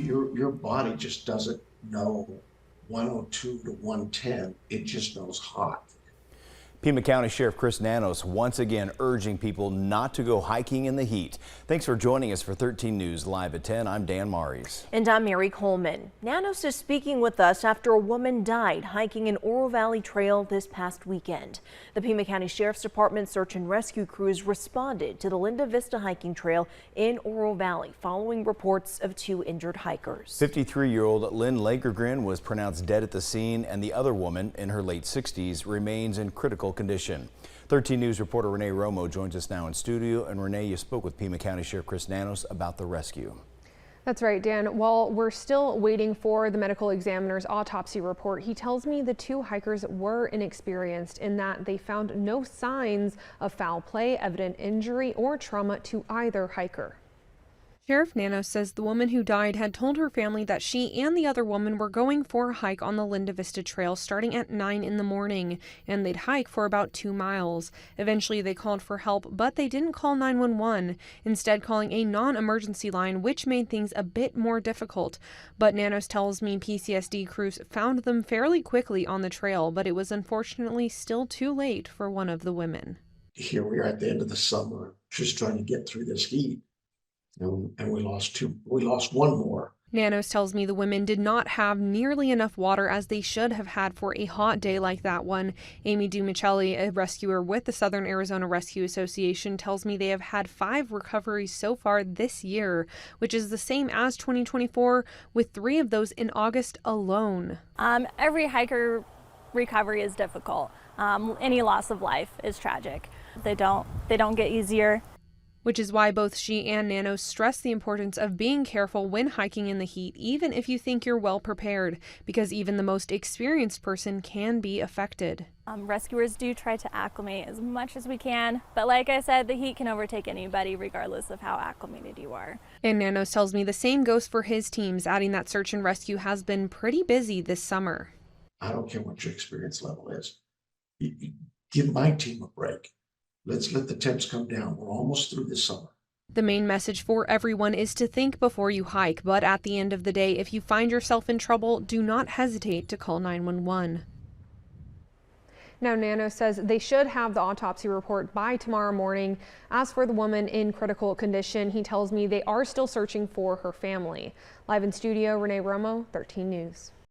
your body just doesn't know 102 to 110. It just knows hot. Pima County Sheriff Chris Nanos once again urging people not to go hiking in the heat. Thanks for joining us for 13 News Live at 10. I'm Dan Maries. And I'm Mary Coleman. Nanos is speaking with us after a woman died hiking an Oro Valley trail this past weekend. The Pima County Sheriff's Department search and rescue crews responded to the Linda Vista hiking trail in Oro Valley following reports of 2 injured hikers. 53-year-old Lynn Lagergren was pronounced dead at the scene, and the other woman in her late 60s remains in critical condition. 13 News reporter Renee Romo joins us now in studio. And Renee, you spoke with Pima County Sheriff Chris Nanos about the rescue. That's right, Dan. While we're still waiting for the medical examiner's autopsy report, he tells me the 2 hikers were inexperienced in that they found no signs of foul play, evident injury, or trauma to either hiker. Sheriff Nanos says the woman who died had told her family that she and the other woman were going for a hike on the Linda Vista Trail starting at 9 in the morning, and they'd hike for about 2 miles. Eventually they called for help, but they didn't call 911, instead calling a non-emergency line, which made things a bit more difficult. But Nanos tells me PCSD crews found them fairly quickly on the trail, but it was unfortunately still too late for one of the women. Here we are at the end of the summer, just trying to get through this heat. And we lost one more. Nanos tells me the women did not have nearly enough water as they should have had for a hot day like that one. Amy DiMichelli, a rescuer with the Southern Arizona Rescue Association, tells me they have had 5 recoveries so far this year, which is the same as 2024, with 3 of those in August alone. Every hiker recovery is difficult. Any loss of life is tragic. They don't get easier. Which is why both she and Nanos stress the importance of being careful when hiking in the heat, even if you think you're well prepared, because even the most experienced person can be affected. Rescuers do try to acclimate as much as we can, but like I said, the heat can overtake anybody regardless of how acclimated you are. And Nanos tells me the same goes for his teams, adding that search and rescue has been pretty busy this summer. I don't care what your experience level is. You give my team a break. Let's let the temps come down. We're almost through this summer. The main message for everyone is to think before you hike, but at the end of the day, if you find yourself in trouble, do not hesitate to call 911. Now, Nanos says they should have the autopsy report by tomorrow morning. As for the woman in critical condition, he tells me they are still searching for her family. Live in studio, Renee Romo, 13 News.